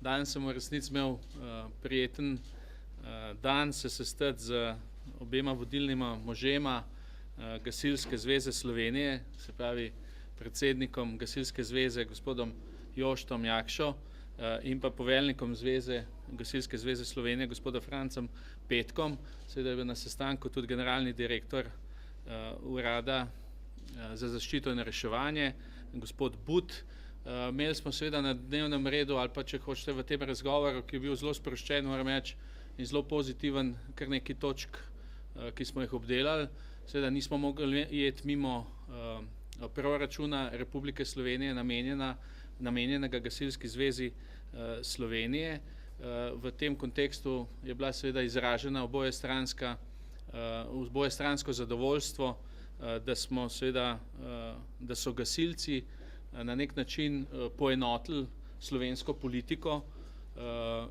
Danes sem v resnici imel prijeten dan se sestati z obema vodilnima možema Gasilske zveze Slovenije, se pravi predsednikom Gasilske zveze gospodom Joštom Jakšo in pa poveljnikom Gasilske zveze Slovenije gospodom Francem Petkom. Seveda je bil na sestanku tudi generalni direktor urada za zaščito in reševanje, gospod But. Imeli smo seveda na dnevnem redu ali pa če hočete v tem razgovoru, ki je bil zelo sproščen, moram reči, in zelo pozitiven, kar nekaj točk, ki smo jih obdelali. Seveda nismo mogli iti mimo proračuna Republike Slovenije namenjenega Gasilski zvezi Slovenije. V tem kontekstu je bila seveda izražena obojestransko zadovoljstvo, da so gasilci na nek način poenotili slovensko politiko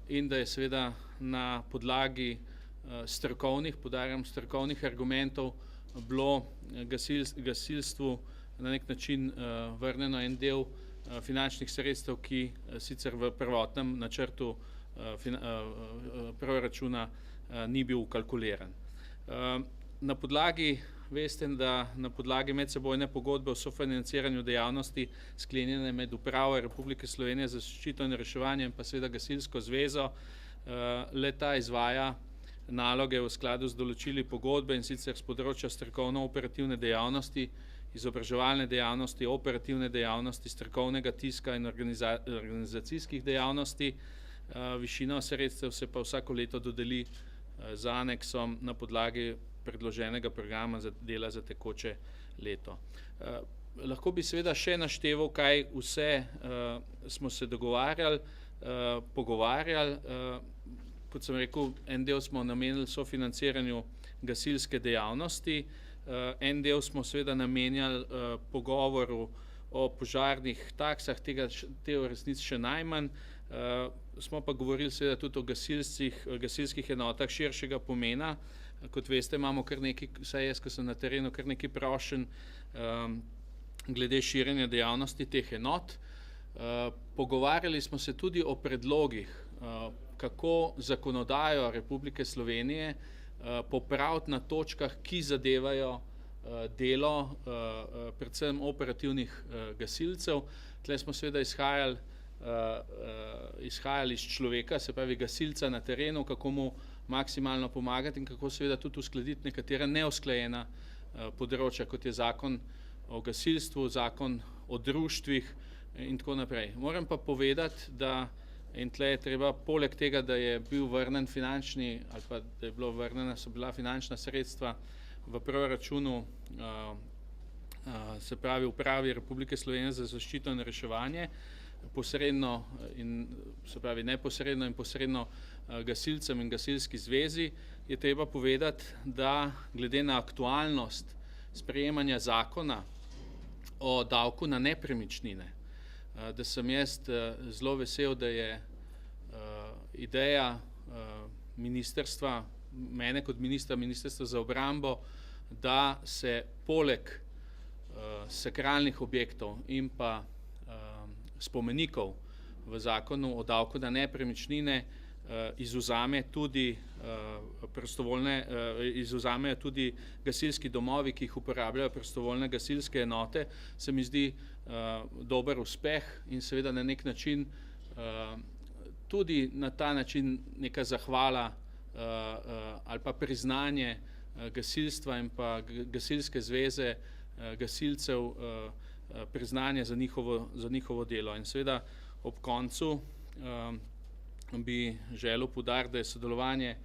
in da je seveda na podlagi strokovnih argumentov bilo gasilstvu na nek način vrnjeno en del finančnih sredstev, ki sicer v prvotnem načrtu proračuna ni bil vkalkuliran. Veste, da na podlagi medsebojne pogodbe o sofinanciranju dejavnosti sklenjene med Upravo Republike Slovenije za zaščito in reševanje in pa seveda Gasilsko zvezo, le-ta izvaja naloge v skladu z določili pogodbe, in sicer s področja strokovno-operativne dejavnosti, izobraževalne dejavnosti, operativne dejavnosti, strokovnega tiska in organizacijskih dejavnosti. Višina sredstev se pa vsako leto dodeli z aneksom na podlagi predloženega programa dela za tekoče leto. Lahko bi seveda še našteval, kaj vse smo se dogovarjali, pogovarjali. Kot sem rekel, en del smo namenili sofinanciranju gasilske dejavnosti, en del smo seveda namenjali pogovoru o požarnih taksah, tega v resnici še najmanj. Smo pa govorili seveda tudi o gasilskih enotah širšega pomena. Kot veste, imamo kar nekaj, vsaj jaz, ko sem na terenu, kar nekaj prošenj glede širjenja dejavnosti teh enot. Pogovarjali smo se tudi o predlogih, kako zakonodajo Republike Slovenije popraviti na točkah, ki zadevajo delo predvsem operativnih gasilcev. Tle smo seveda izhajali iz človeka, se pravi gasilca na terenu, kako mu maksimalno pomagati in kako seveda tudi uskladiti nekatera neusklajena področja, kot je zakon o gasilstvu, zakon o društvih in tako naprej. Moram pa povedati, da in tle je treba, poleg tega, da je bil vrnen finančni ali pa da so bila finančna sredstva v proračunu, se pravi Upravi Republike Slovenije za zaščito in reševanje, posredno in se pravi neposredno in posredno gasilcem in Gasilski zvezi, je treba povedati, da glede na aktualnost sprejemanja zakona o davku na nepremičnine, da sem jaz zelo vesel, da je ideja ministrstva, mene kot Ministrstva za obrambo, da se poleg sakralnih objektov in pa spomenikov v zakonu o davku na nepremičnine izuzamejo tudi gasilski domovi, ki jih uporabljajo prostovoljne gasilske enote, se mi zdi dober uspeh in seveda na nek način tudi na ta način neka zahvala ali pa priznanje gasilstva in pa Gasilske zveze gasilcev, priznanje za njihovo delo. In seveda ob koncu bi želel poudariti, da je sodelovanje,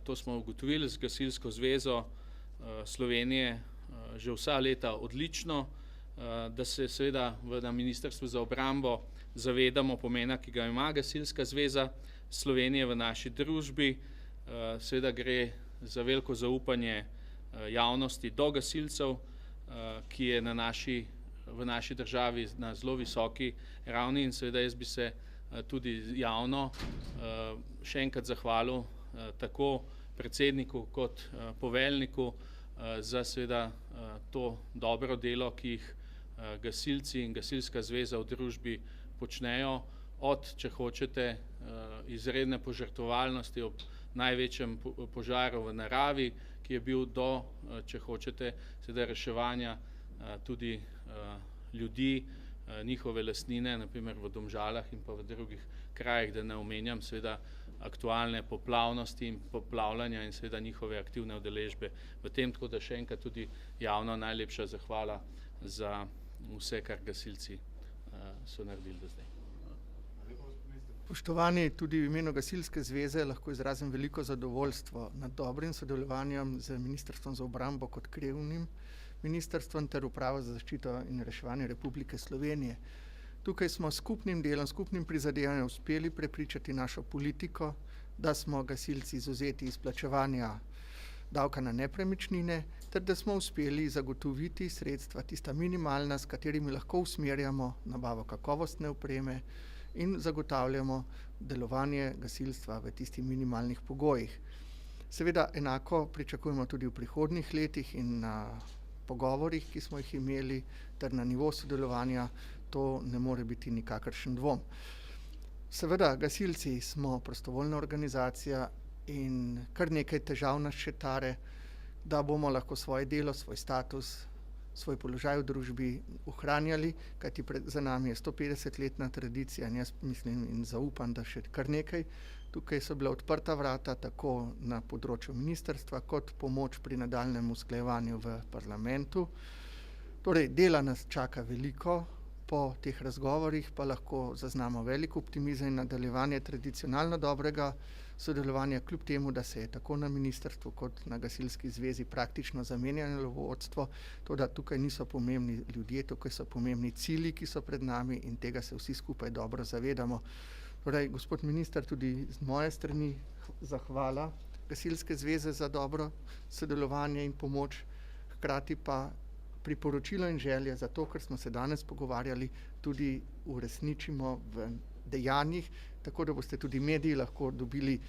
to smo ugotovili, z Gasilsko zvezo Slovenije že vsa leta odlično, da se seveda na Ministrstvu za obrambo zavedamo pomena, ki ga ima Gasilska zveza Slovenije v naši družbi. Seveda gre za veliko zaupanje javnosti do gasilcev, ki je v naši državi na zelo visoki ravni, in seveda jaz bi se tudi javno še enkrat zahvalil tako predsedniku kot poveljniku za seveda to dobro delo, ki jih gasilci in Gasilska zveza v družbi počnejo od, če hočete, izredne požrtvovalnosti ob največjem požaru v naravi, ki je bil do, če hočete, sedaj reševanja tudi ljudi, njihove lastnine, naprimer v Domžalah in pa v drugih krajih, da ne omenjam seveda aktualne poplavnosti in poplavljanja in seveda njihove aktivne udeležbe v tem, tako da še enkrat tudi javno najlepša zahvala za vse, kar gasilci so naredili do zdaj. Spoštovani, tudi v imenu Gasilske zveze lahko izrazim veliko zadovoljstvo nad dobrim sodelovanjem z Ministrstvom za obrambo kot krovnim ministrstvom ter Upravo za zaščito in reševanje Republike Slovenije. Tukaj smo s skupnim delom, skupnim prizadevanjem uspeli prepričati našo politiko, da smo gasilci izvzeti iz plačevanja davka na nepremičnine, ter da smo uspeli zagotoviti sredstva, tista minimalna, s katerimi lahko usmerjamo nabavo kakovostne opreme in zagotavljamo delovanje gasilstva v tistih minimalnih pogojih. Seveda enako pričakujemo tudi v prihodnjih letih in na pogovorih, ki smo jih imeli, ter na nivo sodelovanja, to ne more biti nikakršen dvom. Seveda, gasilci smo prostovoljna organizacija in kar nekaj težav nas še tare, da bomo lahko svoje delo, svoj status, svoj položaj v družbi ohranjali, kajti za nami je 150-letna tradicija in jaz mislim in zaupam, da še kar nekaj. Tukaj so bila odprta vrata tako na področju ministrstva kot pomoč pri nadaljnjem usklajevanju v parlamentu. Torej, dela nas čaka veliko, po teh razgovorih pa lahko zaznamo velik optimizem in nadaljevanje tradicionalno dobrega sodelovanja, kljub temu, da se je tako na ministrstvu kot na Gasilski zvezi praktično zamenjalo vodstvo, toda tukaj niso pomembni ljudje, tukaj so pomembni cilji, ki so pred nami in tega se vsi skupaj dobro zavedamo. Torej, gospod minister, tudi z moje strani zahvala Gasilske zveze za dobro sodelovanje in pomoč, hkrati pa priporočilo in želje za to, kar smo se danes pogovarjali, tudi uresničimo v dejanjih, tako da boste tudi mediji lahko dobili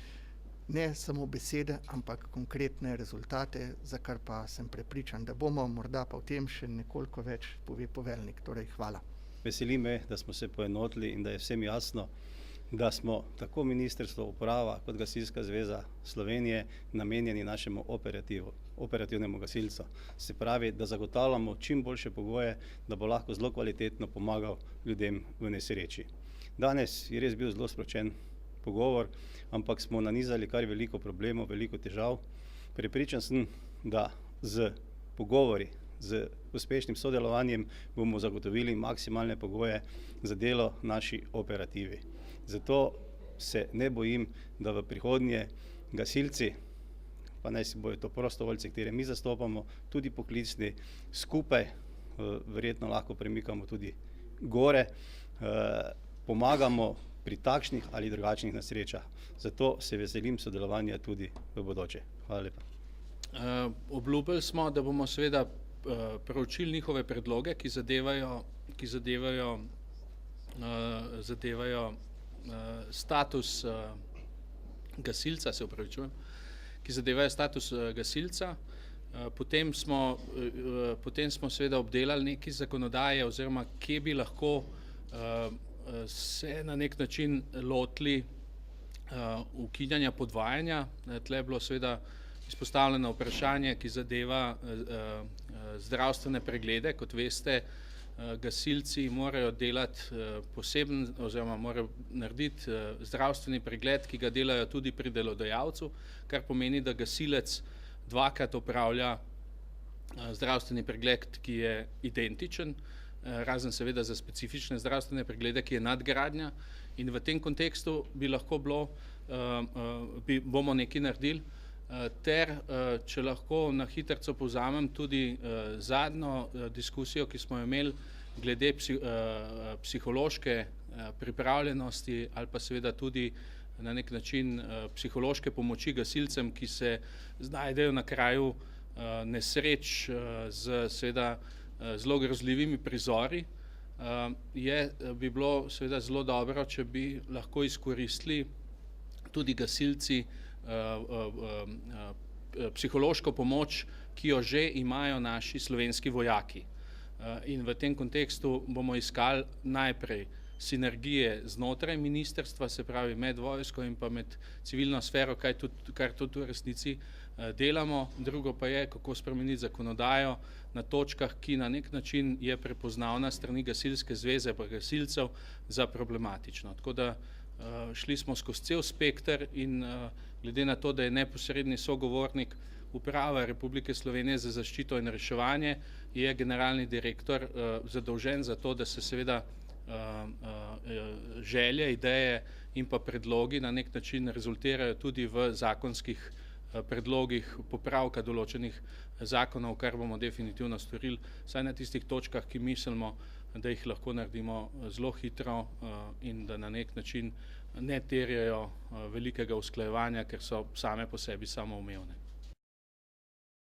ne samo besede, ampak konkretne rezultate, za kar pa sem prepričan, da bomo morda pa v tem še nekoliko več, pove poveljnik. Torej, hvala. Veseli me, da smo se poenotili in da je vsem jasno, da smo tako ministrstvo, uprava kot Gasilska zveza Slovenije namenjeni našemu operativnemu gasilcu. Se pravi, da zagotavljamo čim boljše pogoje, da bo lahko zelo kvalitetno pomagal ljudem v nesreči. Danes je res bil zelo sproščen pogovor, ampak smo nanizali kar veliko problemov, veliko težav. Prepričan sem, da z pogovori, z uspešnim sodelovanjem bomo zagotovili maksimalne pogoje za delo naši operativi. Zato se ne bojim, da v prihodnje gasilci, pa naj si bojo to prostovoljci, katere mi zastopamo, tudi poklicni, skupaj verjetno lahko premikamo tudi gore, pomagamo pri takšnih ali drugačnih nesrečah. Zato se veselim sodelovanja tudi v bodoče. Hvala lepa. Obljubili smo, da bomo seveda preučili njihove predloge, ki zadevajo status gasilca, se opravičujem, ki zadevajo status gasilca. Potem smo seveda obdelali nekaj zakonodaje oziroma kje bi lahko se na nek način lotili ukinjanja podvajanja. Tle je bilo seveda izpostavljeno vprašanje, ki zadeva zdravstvene preglede. Kot veste, gasilci morajo delati poseben oziroma morajo narediti zdravstveni pregled, ki ga delajo tudi pri delodajalcu, kar pomeni, da gasilec dvakrat opravlja zdravstveni pregled, ki je identičen, razen seveda za specifične zdravstvene preglede, ki je nadgradnja, in v tem kontekstu bi lahko bomo nekaj naredili, ter če lahko na hitrico povzamem tudi zadnjo diskusijo, ki smo imeli glede psihološke pripravljenosti ali pa seveda tudi na nek način psihološke pomoči gasilcem, ki se znajdejo na kraju nesreč z seveda zelo grozljivimi prizori, bi bilo seveda zelo dobro, če bi lahko izkoristili tudi gasilci psihološko pomoč, ki jo že imajo naši slovenski vojaki. In v tem kontekstu bomo iskali najprej sinergije znotraj ministrstva, se pravi med vojsko in pa med civilno sfero, kar tudi v resnici delamo. Drugo pa je, kako spremeniti zakonodajo na točkah, ki na nek način je prepoznavna strani gasilske zveze pa gasilcev za problematično. Tako da šli smo skozi cel spekter in glede na to, da je neposredni sogovornik Uprava Republike Slovenije za zaščito in reševanje, je generalni direktor zadolžen za to, da se seveda želje, ideje in pa predlogi na nek način rezultirajo tudi v zakonskih predlogih popravka določenih zakonov, kar bomo definitivno storili, vsaj na tistih točkah, ki mislimo, da jih lahko naredimo zelo hitro in da na nek način ne terjajo velikega usklajevanja, ker so same po sebi samoumevne.